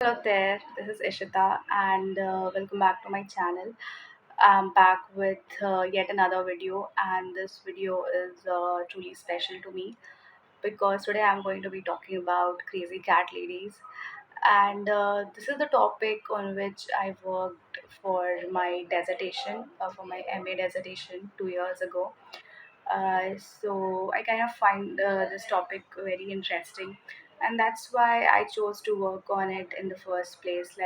Hello there, this is Ishita, and welcome back to my channel. I'm back with yet another video, and this video is truly special to me because today I'm going to be talking about crazy cat ladies, and this is the topic on which I worked for my dissertation, for my MA dissertation 2 years ago. So I kind of find this topic very interesting, and that's why I chose to work on it in the first place.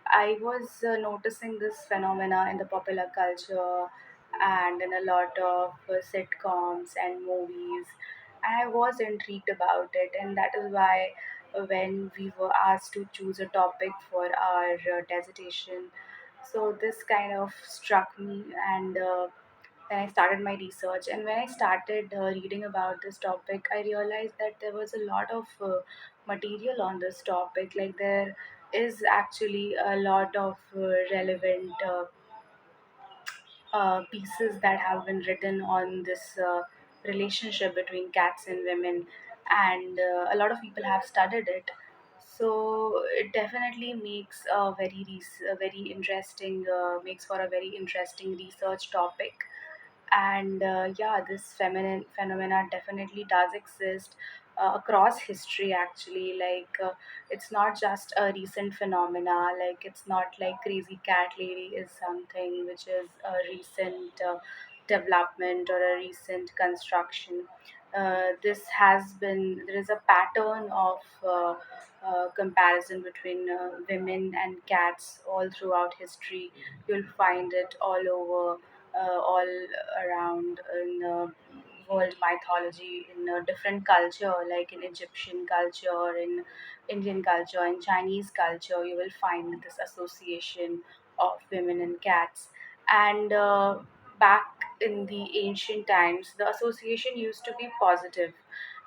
I was noticing this phenomena in the popular culture and in a lot of sitcoms and movies, and I was intrigued about it, and that is why when we were asked to choose a topic for our dissertation, so this kind of struck me and. Then I started my research, and when I started reading about this topic, I realized that there was a lot of material on this topic. Like there is actually a lot of relevant pieces that have been written on this relationship between cats and women, and a lot of people have studied it. So it definitely makes a very interesting makes for a very interesting research topic. And yeah, this feminine phenomena definitely does exist across history, actually. It's not just a recent phenomena. Like it's not like crazy cat lady is something which is a recent development or a recent construction. This has been There is a pattern of comparison between women and cats all throughout history. You'll find it all around in world mythology, in a different culture, like in Egyptian culture, in Indian culture, in Chinese culture. You will find this association of women and cats. And back in the ancient times, the association used to be positive.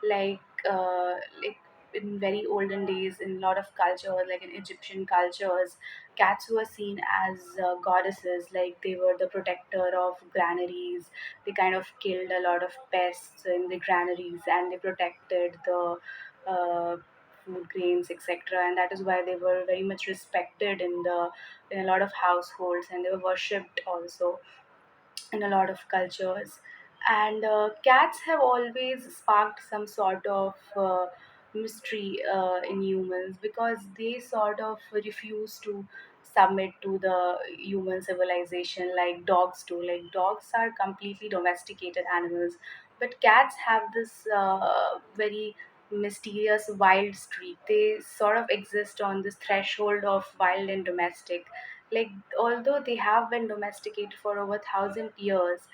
Like, uh, like in very olden days, in a lot of cultures, like in Egyptian cultures, cats were seen as goddesses. Like they were the protector of granaries. They kind of killed a lot of pests in the granaries, and they protected the uh, food grains, etc. And that is why they were very much respected in a lot of households, and they were worshipped also in a lot of cultures. And cats have always sparked some sort of mystery in humans, because they sort of refuse to submit to the human civilization like dogs do. Like dogs are completely domesticated animals, but cats have this very mysterious wild streak. They sort of exist on this threshold of wild and domestic. Like, although they have been domesticated for over 1,000 years,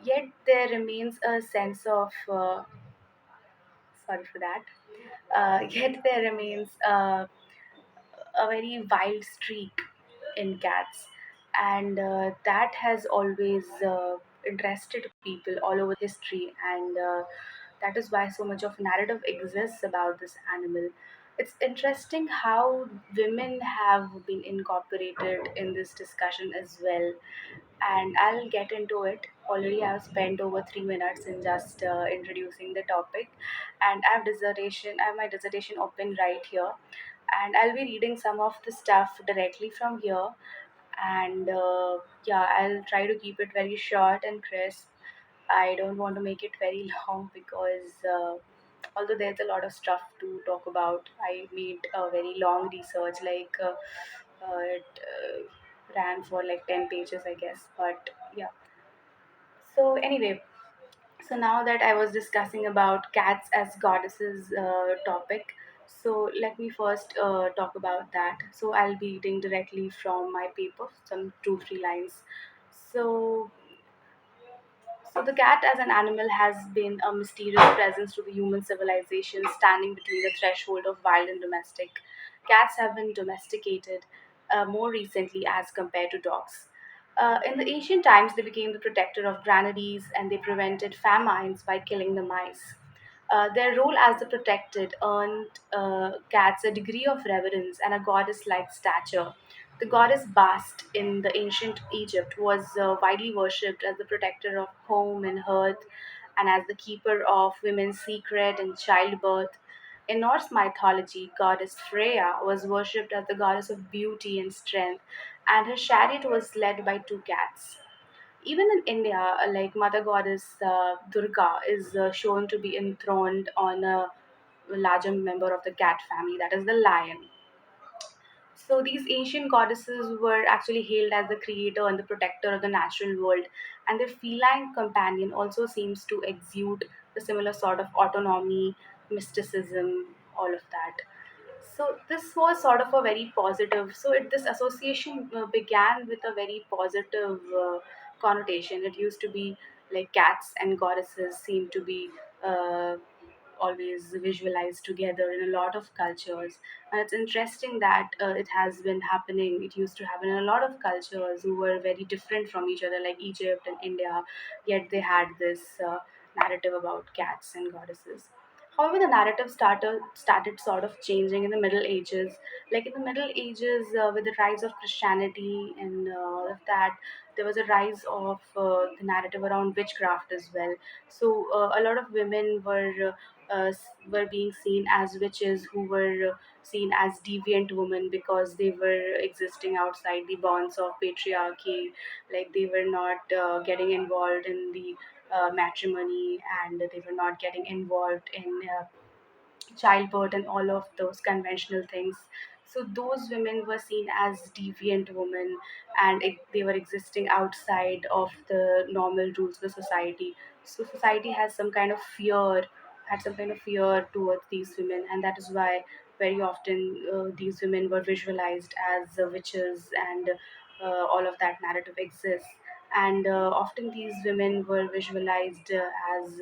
yet there remains a sense of sorry for that. Yet there remains a very wild streak in cats, and that has always interested people all over history, and that is why so much of narrative exists about this animal. It's interesting how women have been incorporated in this discussion as well, and I'll get into it. Already, I've spent over 3 minutes in just introducing the topic, and I have my dissertation open right here, and I'll be reading some of the stuff directly from here. And yeah, I'll try to keep it very short and crisp. I don't want to make it very long because although there's a lot of stuff to talk about, I made a very long research. It ran for like 10 pages, I guess. But yeah. So anyway, so now that I was discussing about cats as goddesses topic, so let me first talk about that. So I'll be reading directly from my paper, some 2 3 lines. So so the cat as an animal has been a mysterious presence to the human civilization, standing between the threshold of wild and domestic. Cats have been domesticated more recently as compared to dogs. In the ancient times, they became the protector of granaries, and they prevented famines by killing the mice. Their role as the protected earned cats a degree of reverence and a goddess like stature. The goddess Bast in the ancient Egypt was widely worshipped as the protector of home and hearth, and as the keeper of women's secret and childbirth. In Norse mythology, goddess Freya was worshipped as the goddess of beauty and strength, and her chariot was led by two cats. Even in India, like Mother Goddess Durga is shown to be enthroned on a larger member of the cat family, that is the lion. So these ancient goddesses were actually hailed as the creator and the protector of the natural world, and their feline companion also seems to exude the similar sort of autonomy, mysticism, all of that. So this was sort of a very positive. This association began with a very positive connotation. It used to be like cats and goddesses seem to be uh, always visualized together in a lot of cultures, and it's interesting that it has been happening. It used to happen in a lot of cultures who were very different from each other, like Egypt and India, yet they had this narrative about cats and goddesses. However, the narrative started sort of changing in the Middle Ages. Like in the Middle Ages, with the rise of Christianity and all of that, there was a rise of the narrative around witchcraft as well. So a lot of women were being seen as witches who were seen as deviant women because they were existing outside the bonds of patriarchy. Like they were not getting involved in the matrimony, and they were not getting involved in childbirth and all of those conventional things. So those women were seen as deviant women, and they were existing outside of the normal rules of the society. So society has some kind of fear, had some kind of fear towards these women, and that is why very often these women were visualized as witches, and all of that narrative exists. And often these women were visualized as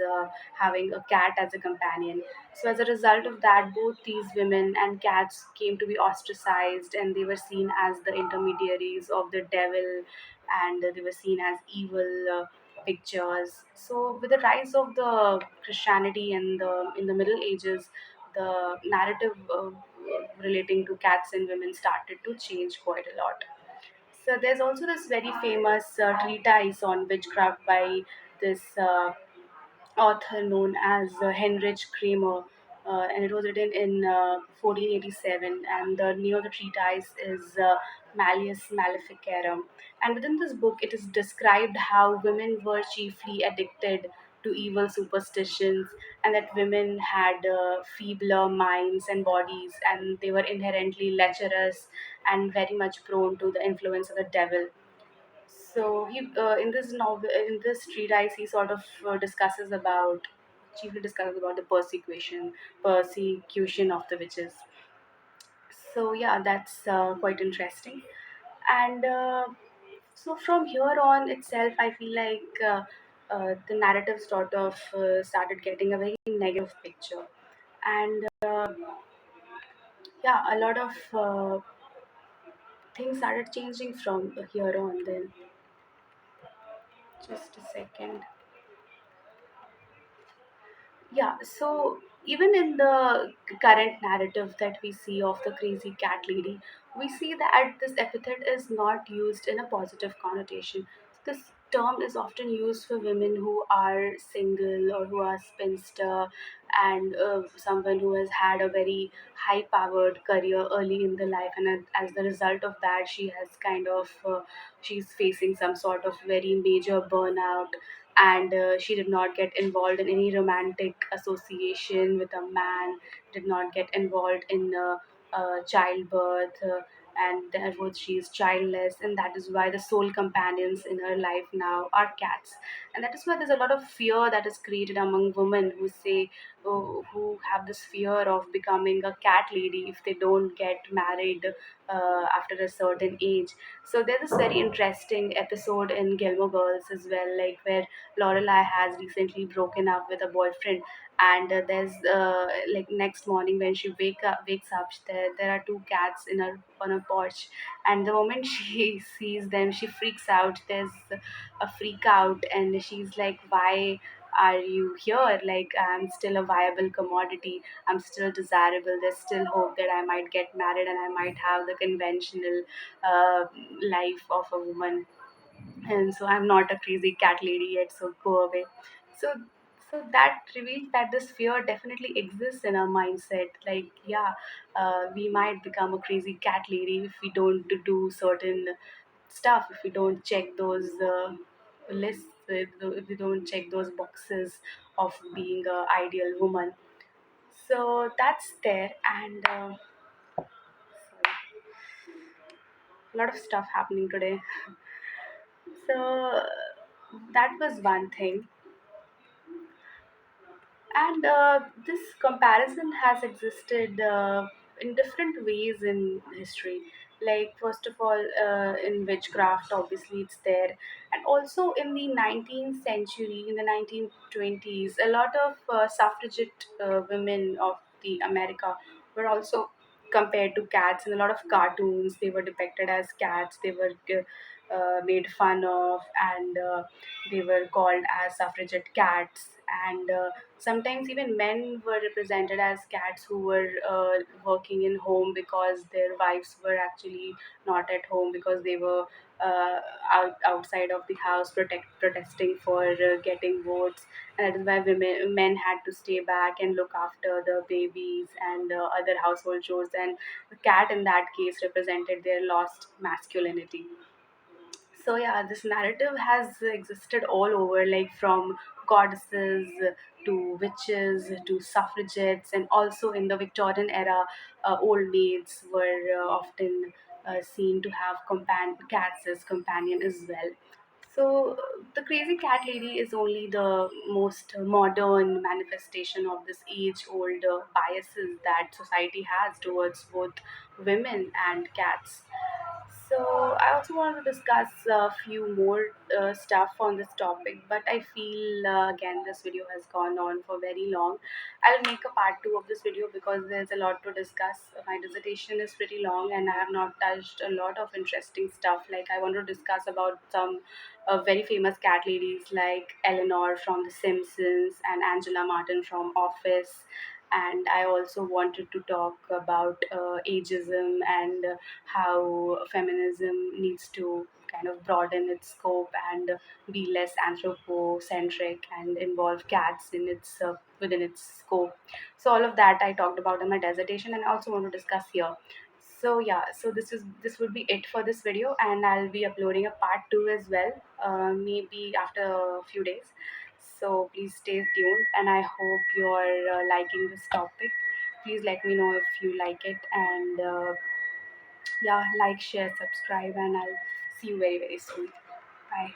having a cat as a companion. So, as a result of that, both these women and cats came to be ostracized, and they were seen as the intermediaries of the devil, and they were seen as evil pictures. So, with the rise of the Christianity and in the Middle Ages, the narrative relating to cats and women started to change quite a lot. So, there's also this very famous treatise on witchcraft by this author known as Heinrich Kramer, and it was written in 1487. And the name of the treatise is Malleus Maleficarum. And within this book, it is described how women were chiefly addicted to evil superstitions, and that women had feebler minds and bodies, and they were inherently lecherous and very much prone to the influence of the devil. So in this novel, in this treatise, he sort of chiefly discusses about the persecution of the witches. So yeah, that's quite interesting. And so from here on itself, I feel like the narrative sort of started getting a very negative picture, and yeah, a lot of things started changing from here on. Then, just a second. Yeah, so even in the current narrative that we see of the crazy cat lady, we see that this epithet is not used in a positive connotation. This term is often used for women who are single or who are spinster, and someone who has had a very high powered career early in the life, and as the result of that, she's facing some sort of very major burnout, and she did not get involved in any romantic association with a man, did not get involved in childbirth, and therefore she is childless, and that is why the sole companions in her life now are cats. And that is why there's a lot of fear that is created among women who have this fear of becoming a cat lady if they don't get married after a certain age. So there's this very interesting episode in Gilmore Girls as well, like where Lorelai has recently broken up with a boyfriend, and there's like next morning when she wakes up, there are two cats in her on a porch, and the moment she sees them, she freaks out. There's a freak out, and she's like, "Why are you here? Like I'm still a viable commodity. I'm still desirable. There's still hope that I might get married and I might have the conventional uh, life of a woman, and so I'm not a crazy cat lady yet, so go away." So So that reveals that this fear definitely exists in our mindset. Like, yeah, we might become a crazy cat lady if we don't do certain stuff, if we don't check those lists, if we don't check those boxes of being a ideal woman. So that's there, and sorry, a lot of stuff happening today. So that was one thing. And this comparison has existed in different ways in history. Like, first of all, in witchcraft, obviously, it's there. And also in the 19th century, in the 1920s, a lot of suffragette women of the America were also compared to cats. In a lot of cartoons, they were depicted as cats. They were made fun of, and they were called as suffragette cats. And sometimes even men were represented as cats who were working in home because their wives were actually not at home because they were outside of the house protesting for getting votes, and that is why men had to stay back and look after the babies and other household chores, and the cat in that case represented their lost masculinity. So yeah, this narrative has existed all over, like from goddesses to witches to suffragettes, and also in the Victorian era, old maids were often seen to have cats as companion as well. So the crazy cat lady is only the most modern manifestation of this age-old biases that society has towards both women and cats. So I also want to discuss a few more stuff on this topic, but I feel again this video has gone on for very long. I'll make a part two of this video because there's a lot to discuss. My dissertation is pretty long, and I have not touched a lot of interesting stuff. Like, I want to discuss about some very famous cat ladies like Eleanor from The Simpsons and Angela Martin from Office. And I also wanted to talk about ageism and how feminism needs to kind of broaden its scope and be less anthropocentric and involve cats in its within its scope. So all of that I talked about in my dissertation, and I also want to discuss here. So yeah, so this would be it for this video, and I'll be uploading a part two as well, maybe after a few days. So please stay tuned, and I hope you're liking this topic. Please let me know if you like it, and yeah, like, share, subscribe, and I'll see you very, very soon. Bye.